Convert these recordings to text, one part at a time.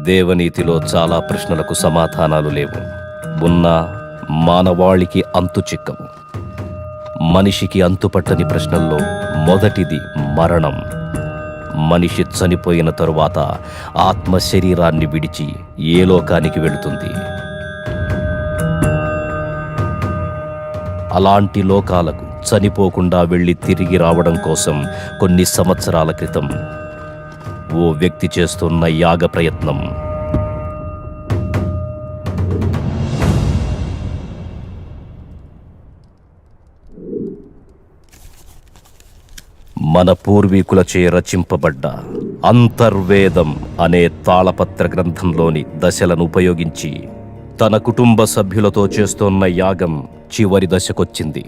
దేవనీతిలో చాలా ప్రశ్నలకు సమాధానాలు లేవు. ఉన్నా మానవాళికి అంతు చిక్కవు. మనిషికి అంతుపట్టని ప్రశ్నల్లో మొదటిది మరణం. మనిషి చనిపోయిన తరువాత ఆత్మ శరీరాన్ని విడిచి ఏ లోకానికి వెళుతుంది? అలాంటి లోకాలకు చనిపోకుండా వెళ్ళి తిరిగి రావడం కోసం కొన్ని సంవత్సరాల క్రితం ఓ వ్యక్తి చేస్తున్న యాగ ప్రయత్నం మన పూర్వీకులచే రచింపబడ్డ అంతర్వేదం అనే తాళపత్ర గ్రంథంలోని దశలను ఉపయోగించి తన కుటుంబ సభ్యులతో చేస్తున్న యాగం చివరి దశకొచ్చింది.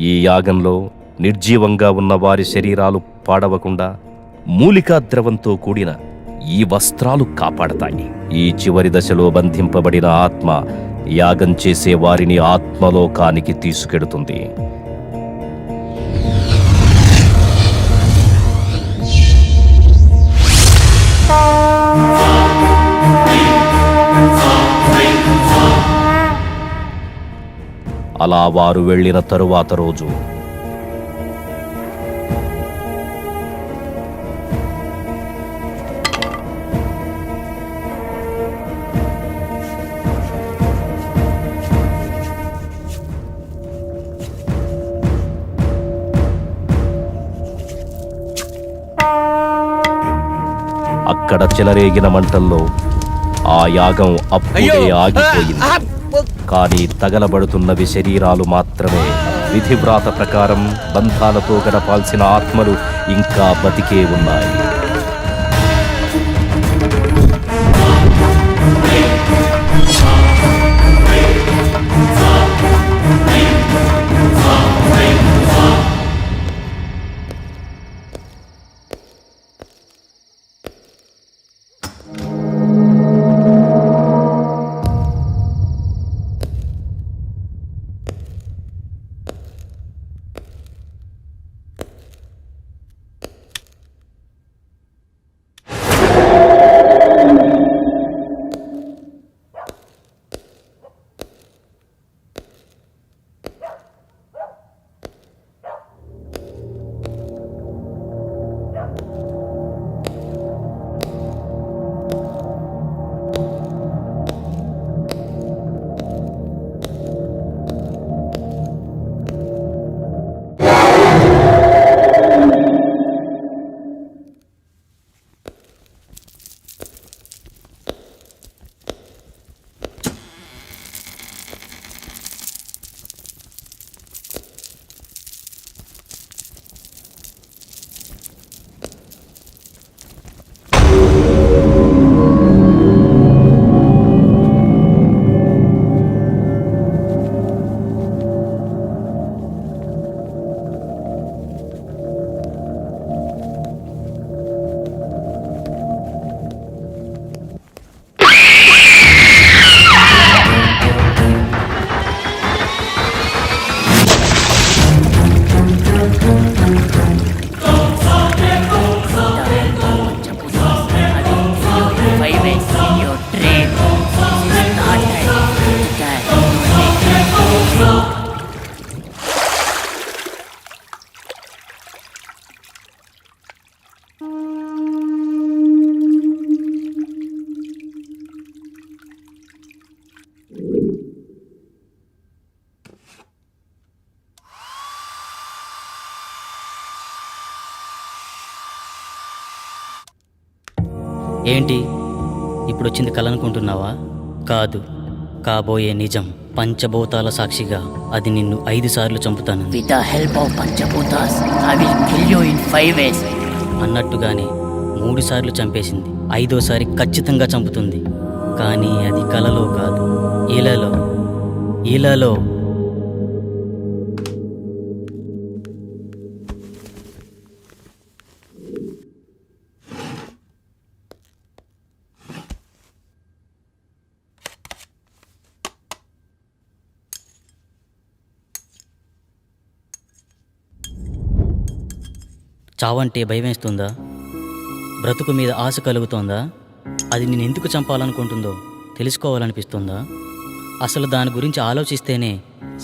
ఈ యాగంలో నిర్జీవంగా ఉన్న వారి శరీరాలు పాడవకుండా మూలికా ద్రవంతో కూడిన ఈ వస్త్రాలు కాపాడతాయి. ఈ చివరి దశలో బంధింపబడిన ఆత్మ యాగం చేసే వారిని ఆత్మలోకానికి తీసుకెడుతుంది. అలా వారు వెళ్ళిన తరువాత రోజు అక్కడ చెలరేగిన మంటల్లో ఆ యాగం అప్పుడే ఆగిపోయింది. కానీ తగలబడుతున్నవి శరీరాలు మాత్రమే. విధివ్రాత ప్రకారం బంధాలతో గడపాల్సిన ఆత్మలు ఇంకా బతికే ఉన్నాయి. ఏంటి ఇప్పుడొచ్చింది కల అనుకుంటున్నావా? కాదు, కాబోయే నిజం. పంచభూతాల సాక్షిగా అది నిన్ను 5 సార్లు చంపుతాను. With the help of Panchabhutas, I will kill you in 5 ways. అన్నట్టుగానే 3 సార్లు చంపేసింది. 5వసారి ఖచ్చితంగా చంపుతుంది. కానీ అది కలలో కాదు, ఇలాలో. చావంటే భయం వేస్తుందా? బ్రతుకు మీద ఆశ కలుగుతోందా? అది నేను ఎందుకు చంపాలనుకుంటుందో తెలుసుకోవాలనిపిస్తోందా? అసలు దాని గురించి ఆలోచిస్తేనే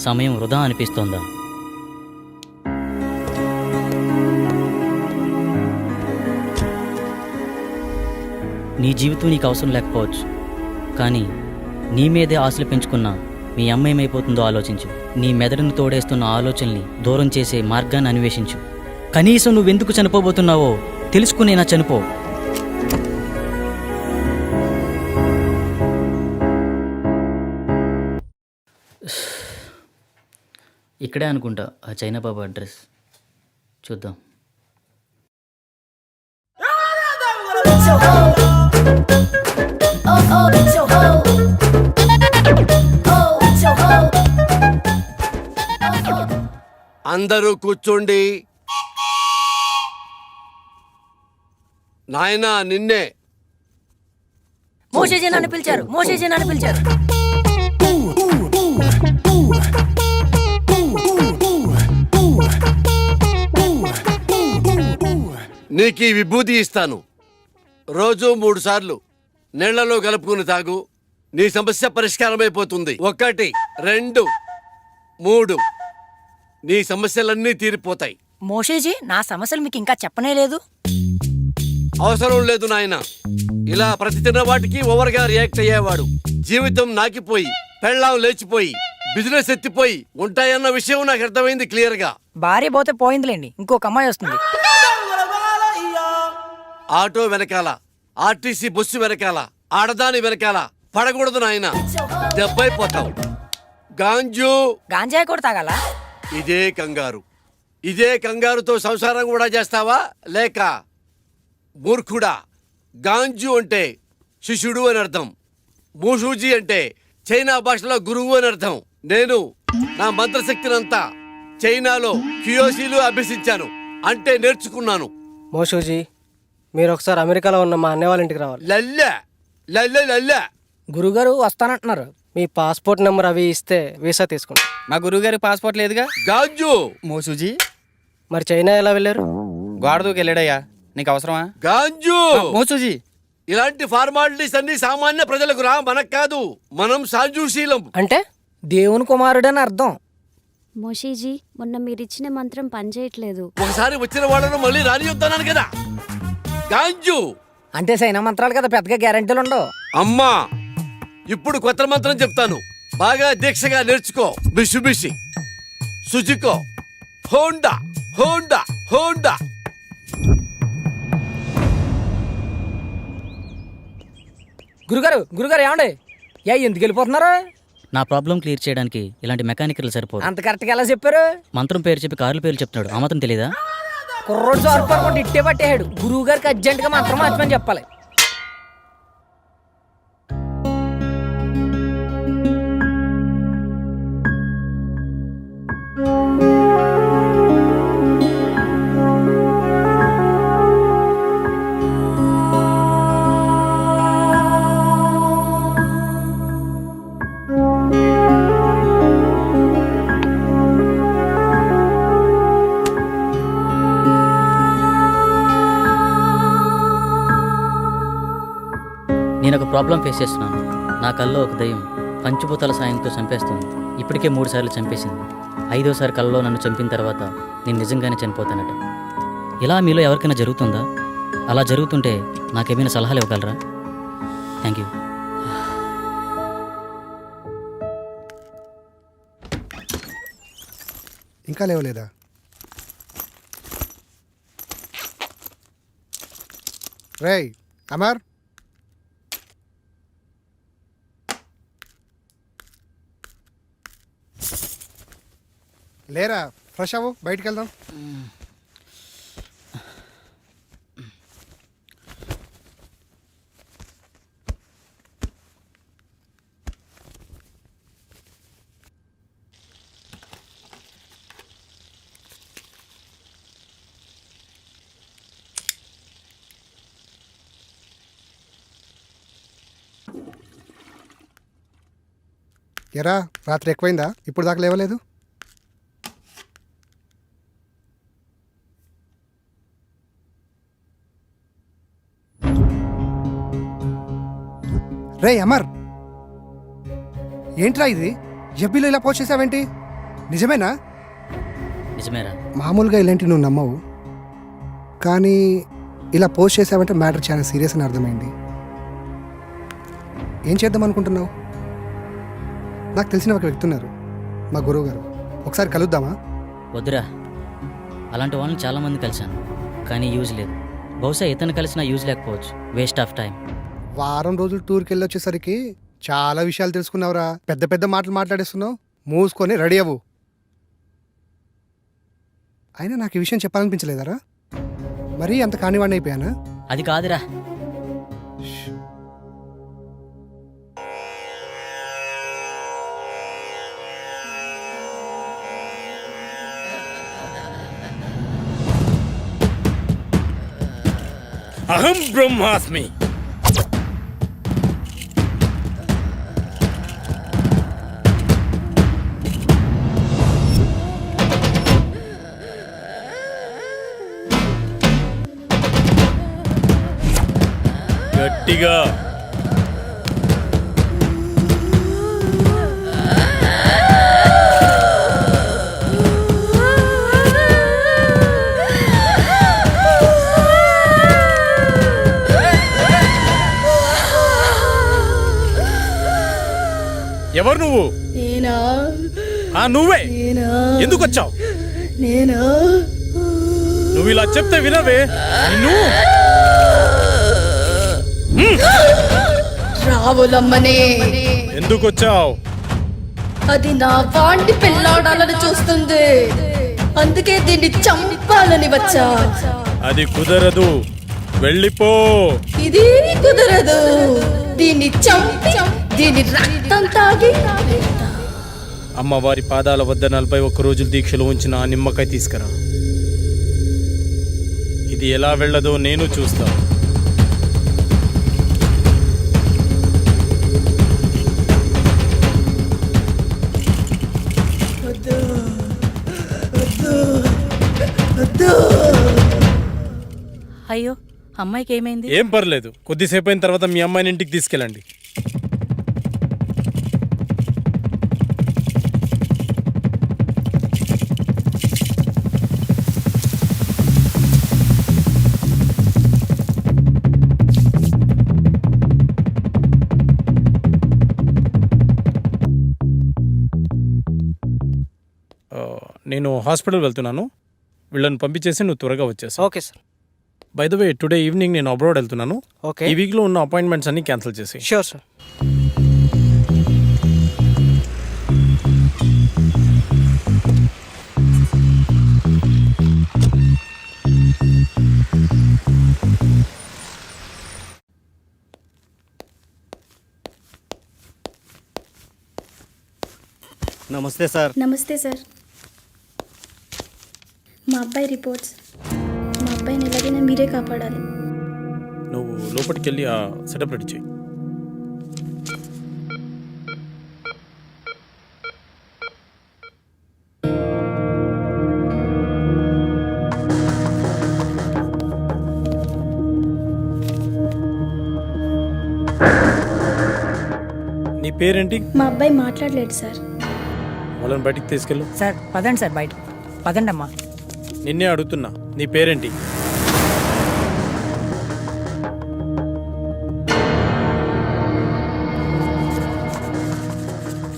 సమయం వృధా అనిపిస్తోందా? నీ జీవితం నీకు అవసరం లేకపోవచ్చు, కానీ నీ మీదే ఆశలు పెంచుకున్న మీ అమ్మ ఏమైపోతుందో ఆలోచించు. నీ మెదడును తోడేస్తున్న ఆలోచనల్ని దూరం చేసే మార్గాన్ని అన్వేషించు. కనీసం నువ్వెందుకు చనిపోబోతున్నావో తెలుసుకునేనా చనిపో. ఇక్కడే అనుకుంటా ఆ చైనా బాబా అడ్రస్. చూద్దాం. అందరూ కూర్చోండి. నాయనా నిన్నే. మోషేజీ నన్ను పిలిచారు, మోషేజీ నన్ను పిలిచారు. నీకు ఈ విభూతి ఇస్తాను. రోజు 3 సార్లు నీళ్లలో కలుపుకుని తాగు. నీ సమస్య పరిష్కారమైపోతుంది. 1 2 3 నీ సమస్యలన్నీ తీరిపోతాయి. మోషేజీ, నా సమస్యలు మీకు ఇంకా చెప్పనే లేదు. అవసరం లేదు నాయన. ఇలా ప్రతి తిన్న వాటికి ఓవర్గా రియాక్ట్ అయ్యేవాడు జీవితం నాకిపోయి, పెళ్ళాం లేచిపోయి, బిజినెస్ ఎత్తిపోయి ఉంటాయన్న విషయం నాకు అర్థమైంది క్లియర్ గా. భార్య పోతే పోయిందిలేండి, ఇంకొక అమ్మాయి వస్తుంది. ఆటో వెనకాల, ఆర్టీసీ బస్సు వెనకాల, ఆడదాని వెనకాల పడకూడదు నాయన, దెబ్బైపోతావు. గాంజు గాంజాయి కూడా తాగాల? ఇదే కంగారుతో సంసారం కూడా చేస్తావా? లేక మూర్ఖుడా? గాంజు అంటే శిష్యుడు అని అర్థం. మూషూజీ అంటే చైనా భాషలో గురువు అని అర్థం. నేను నా మంత్రశక్తినంతా చైనాలో క్యూయోసీలు అభ్యసించాను, అంటే నేర్చుకున్నాను. మోషూజీ, మీరు ఒకసారి అమెరికాలో ఉన్న మా అన్నయ్య వాళ్ళ ఇంటికి రావాలి. లల్లె లల్లె లల్లె. గురుగారు వస్తానంటున్నారు. మీ పాస్పోర్ట్ నెంబర్ అవి ఇస్తే వీసా తీసుకుంటాం. మా గురువుగారి పాస్పోర్ట్ లేదుగా. గాంజు మోసూజీ, మరి చైనా ఎలా వెళ్ళారు? గోడ దూకి వెళ్ళాడయ్యా. నీకు అవసరమా? గాంజు మోసూజీ, ఇలాంటి ఫార్మాలిటీస్ అన్ని సామాన్య ప్రజలకు రా, మనకు కాదు. మనం సాంజుశీలం. అంటే దేవుని కుమారుడని అర్థం. మోషీజీ, మొన్న మీరిచ్చిన మంత్రం పనిచేయట్లేదు. ఒకసారి వచ్చిన వాళ్ళను మళ్ళీ రానియొద్దన్నాను కదా. గాంజు అంటే సైనా మంత్రాలు కదా, పెద్దగా గ్యారెంటీలు ఉండవు. అమ్మా, ఇప్పుడు కొత్త మంత్రం చెప్తాను, బాగా దీక్షగా నేర్చుకో. బిషుబిషి, సుజుకో, హోండా హోండా హోండా. గురుగారు ఏమండి? ఎందుకు వెళ్ళిపోతున్నారు? నా ప్రాబ్లం క్లియర్ చేయడానికి ఇలాంటి మెకానికల్ సరిపోదు. అంత కరెక్ట్గా ఎలా చెప్పారు? మంత్రం పేరు చెప్పి కార్ల పేర్లు చెప్తున్నాడు. ఆ మాత్రం తెలీదా? కుర్రోడు సార్పడుకుంటే ఇట్టే పట్టేయాడు. గురువు గారికి అర్జెంటుగా మంత్రం మార్చమని చెప్పాలి. నేను ఒక ప్రాబ్లం ఫేస్ చేస్తున్నాను. నా కల్లో ఒక దయ్యం పంచభూతాల సాయంతో చంపేస్తుంది. ఇప్పటికే 3 సార్లు చంపేసింది. 5వసారి కల్లో నన్ను చంపిన తర్వాత నేను నిజంగానే చనిపోతానట. ఇలా మీలో ఎవరికైనా జరుగుతుందా? అలా జరుగుతుంటే నాకేమైనా సలహాలు ఇవ్వగలరా? Thank you. ఇంకా లేవలేదా? రేయ్ అమర్, లేరా? ఫ్రెష్ అవ్వు, బయటికి వెళ్దాం. ఎరా, రాత్రి ఎక్కువైందా? ఇప్పుడు దాకా లేవలేదు? రే అమర్, ఏంట్రా ఇది? ఎఫ్బీలో ఇలా పోస్ట్ చేసావేంటి? నిజమేనా? నిజమేరా? మామూలుగా ఇలాంటివి నువ్వు నమ్మవు, కానీ ఇలా పోస్ట్ చేసావంటే మ్యాటర్ చాలా సీరియస్ అని అర్థమైంది. ఏం చేద్దాం అనుకుంటున్నావు? నాకు తెలిసిన ఒక వ్యక్తి ఉన్నారు, మా గురువు గారు. ఒకసారి కలుద్దామా? వద్దురా, అలాంటి వాళ్ళని చాలామంది కలిశాను, కానీ యూజ్ లేదు. బహుశా ఇతను కలిసినా యూజ్ లేకపోవచ్చు. Waste of time. వారం రోజులు టూర్కి వెళ్ళి వచ్చేసరికి చాలా విషయాలు తెలుసుకున్నావురా. పెద్ద పెద్ద మాటలు మాట్లాడేస్తున్నావు. మూసుకొని రెడీ అవ్వు. అయినా నాకు ఈ విషయం చెప్పాలనిపించలేదారా? మరీ అంత కానివాడిని అయిపోయానా? అది కాదురా. అహం బ్రహ్మాస్మి. గట్టిగా ఎవరు నువ్వు? నేనా? నువ్వే. నేనా? ఎందుకు వచ్చావు? నేనా? నువ్వు ఇలా చెప్తే వినవే. నిన్ను రావులమ్మనే. ఎందుకు వచ్చావు? అది నా వాంటి పెళ్ళాడాలని చూస్తుంది, అందుకే దీన్ని చంపాలని వచ్చా. అది కుదరదు, వెళ్ళిపో. ఇది కుదరదు, దీన్ని చంపి దీని రక్తం తాగి అమ్మవారి పాదాల వద్ద 41 రోజులు దీక్షలో ఉంచిన ఆ నిమ్మకాయ తీసుకురా. ఇది ఎలా వెళ్ళదో నేను చూస్తా. అయ్యో, అమ్మాయికి ఏమైంది? ఏం పర్లేదు, కొద్దిసేపు అయిన తర్వాత మీ అమ్మాయిని ఇంటికి తీసుకెళ్ళండి. నేను హాస్పిటల్ వెళ్తున్నాను, వీళ్ళని పంపించేసి నువ్వు త్వరగా వచ్చేసి. Okay sir. By the way, today evening నేను అబ్రాడ్ వెళ్తున్నాను. ఓకే, ఈ వీక్లో ఉన్న అపాయింట్మెంట్స్ అన్ని క్యాన్సిల్ చేసి. Sure sir. నమస్తే సార్. నమస్తే సార్. మా అబ్బాయి రిపోర్ట్స్. మా అబ్బాయిని ఎలాగైనా మీరే కాపాడాలి. నువ్వు లోపలికి వెళ్ళి ఆ సెటప్ రెడీ చేయి. నీ పేరేంటి? మా అబ్బాయి మాట్లాడలేడు సార్. వాళ్ళని బయటికి తీసుకెళ్ళు. సార్ పదండి సార్, బయట పదండి అమ్మా. నిన్నే అడుగుతున్నా, నీ పేరేంటి?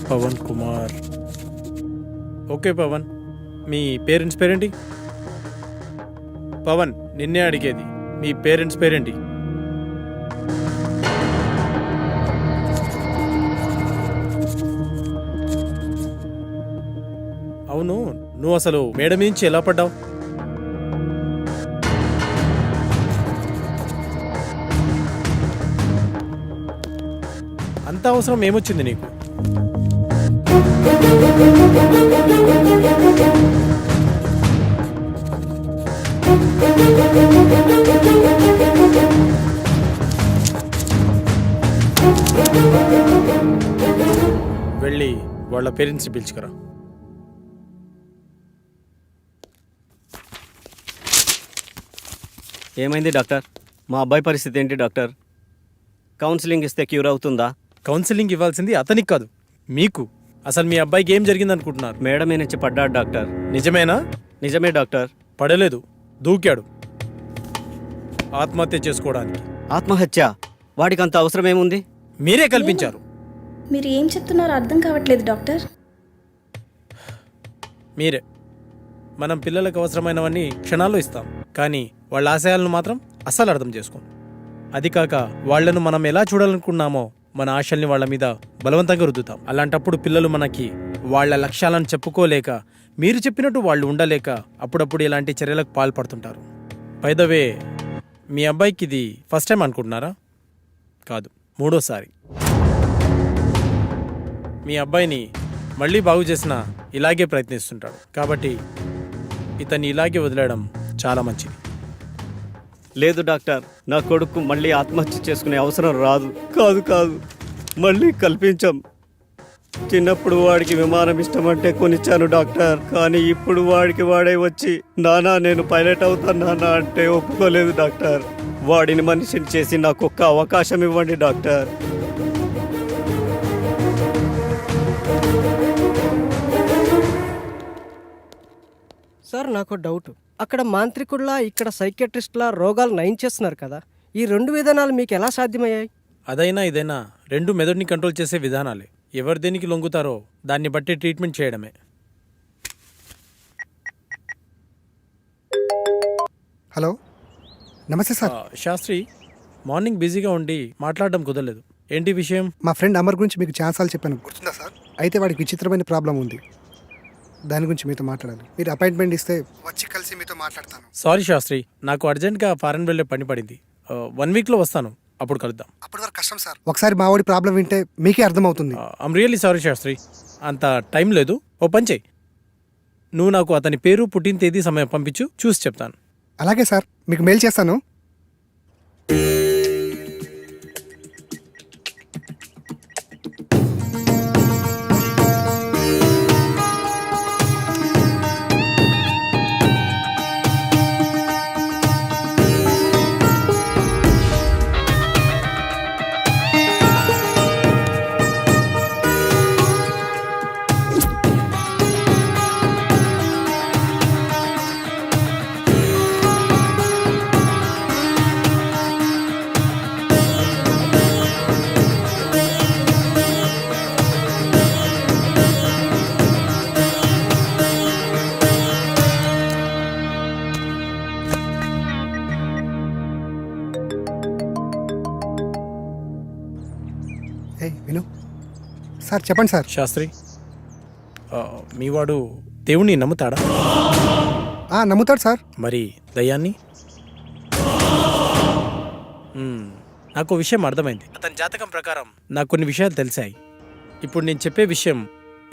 పవన్ కుమార్. ఓకే పవన్, మీ పేరెంట్స్ పేరేంటి? పవన్, నిన్నే అడిగేది, మీ పేరెంట్స్ పేరేంటి? అవును, నువ్వు అసలు మేడ నుంచి ఎలా పడ్డావు? అంత అవసరం ఏమొచ్చింది నీకు? వెళ్ళి వాళ్ళ పేరెంట్స్ని పిలుచుకురా. ఏమైంది డాక్టర్? మా అబ్బాయి పరిస్థితి ఏంటి డాక్టర్? కౌన్సిలింగ్ ఇస్తే క్యూర్ అవుతుందా? కౌన్సిలింగ్ ఇవ్వాల్సింది అతనికి కాదు, మీకు. అసలు మీ అబ్బాయికి ఏం జరిగింది అనుకుంటున్నారు? మేడ మీద నుంచి పడ్డాడు డాక్టర్. నిజమేనా? నిజమే డాక్టర్. పడలేదు, దూకాడు ఆత్మహత్య చేసుకోవడానికి. ఆత్మహత్య? వాడికి అంత అవసరం ఏముంది? మీరే కల్పించారు. మీరు ఏం చెప్తున్నారో అర్థం కావట్లేదు డాక్టర్. మీరే. మనం పిల్లలకు అవసరమైనవన్నీ క్షణాల్లో ఇస్తాం, కానీ వాళ్ళ ఆశయాలను మాత్రం అస్సలు అర్థం చేసుకోం. అది కాక వాళ్లను మనం ఎలా చూడాలనుకున్నామో మన ఆశల్ని వాళ్ళ మీద బలవంతంగా రుద్దుతాం. అలాంటప్పుడు పిల్లలు మనకి వాళ్ళ లక్ష్యాలను చెప్పుకోలేక, మీరు చెప్పినట్టు వాళ్ళు ఉండలేక అప్పుడప్పుడు ఇలాంటి చర్యలకు పాల్పడుతుంటారు. బై ద వే, మీ అబ్బాయికి ఇది ఫస్ట్ టైం అనుకుంటున్నారా? కాదు, 3వసారి. మీ అబ్బాయిని మళ్ళీ బాగు చేసినా ఇలాగే ప్రయత్నిస్తుంటాడు. కాబట్టి ఇతన్ని ఇలాగే వదిలేయడం చాలా మంచిది. లేదు డాక్టర్, నా కొడుకు మళ్ళీ ఆత్మహత్య చేసుకునే అవసరం రాదు. కాదు, మళ్ళీ కల్పించాం. చిన్నప్పుడు వాడికి విమానం ఇష్టం అంటే కొనిచ్చాను డాక్టర్, కానీ ఇప్పుడు వాడికి వాడే వచ్చి నానా నేను పైలట్ అవుతాను నానా అంటే ఒప్పుకోలేదు డాక్టర్. వాడిని మనిషిని చేసి నాకు ఒక్క అవకాశం ఇవ్వండి డాక్టర్. సార్ నాకు డౌట్, అక్కడ మాంత్రికుల్లా ఇక్కడ సైకియాట్రిస్ట్లా రోగాలు నయం చేస్తున్నారు కదా, ఈ 2 విధానాలు మీకు ఎలా సాధ్యమయ్యాయి? అదైనా ఇదైనా రెండు మెదడుని కంట్రోల్ చేసే విధానాలే. ఎవరు దేనికి లొంగుతారో దాన్ని బట్టి ట్రీట్మెంట్ చేయడమే. హలో, నమస్తే సార్. శాస్త్రి, మార్నింగ్ బిజీగా ఉండి మాట్లాడడం కుదరలేదు. ఏంటి విషయం? మా ఫ్రెండ్ అమర్ గురించి మీకు ఛాన్సాలు చెప్పాను, గుర్తుందా సార్? అయితే వాడికి విచిత్రమైన ప్రాబ్లం ఉంది, దాని గురించి మీతో మాట్లాడాలి. మీరు అపాయింట్మెంట్ ఇస్తే వచ్చి కలిసి మీతో మాట్లాడతాను. సారీ శాస్త్రి, నాకు అర్జెంట్గా ఫారెన్ వెళ్ళే పని పడింది. 1 వీక్లో వస్తాను, అప్పుడు కలుద్దాం. అప్పటి వరకు కష్టం సార్. ఒకసారి మా వాడి ప్రాబ్లం వింటే మీకే అర్థమవుతుంది. ఐమ్ రియల్లీ సారీ శాస్త్రి, అంత టైం లేదు. ఓ పని చెయ్యి, నువ్వు నాకు అతని పేరు, పుట్టిన తేదీ, సమయం పంపించు, చూసి చెప్తాను. అలాగే సార్, మీకు మెయిల్ చేస్తాను. విను సార్, చెప్పండి సార్. శాస్త్రి, మీ వాడు దేవుణ్ణి నమ్ముతాడా? నమ్ముతాడు సార్. మరి దయ్యాన్ని? నాకు విషయం అర్థమైంది. అతని జాతకం ప్రకారం నాకు కొన్ని విషయాలు తెలిసాయి. ఇప్పుడు నేను చెప్పే విషయం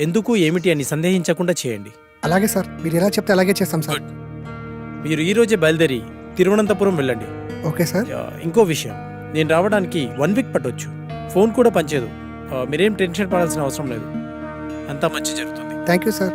ఎందుకు ఏమిటి అని సందేహించకుండా చేయండి. అలాగే సార్, మీరు ఎలా చెప్తే అలాగే చేస్తాం సార్. మీరు ఈ రోజే బయలుదేరి తిరువనంతపురం వెళ్ళండి. Okay sir. ఇంకో విషయం, నేను రావడానికి 1 వీక్ పట్టొచ్చు. ఫోన్ కూడా పనిచేయదు. మీరేం టెన్షన్ పడాల్సిన అవసరం లేదు, అంతా మంచి జరుగుతుంది. Thank you sir.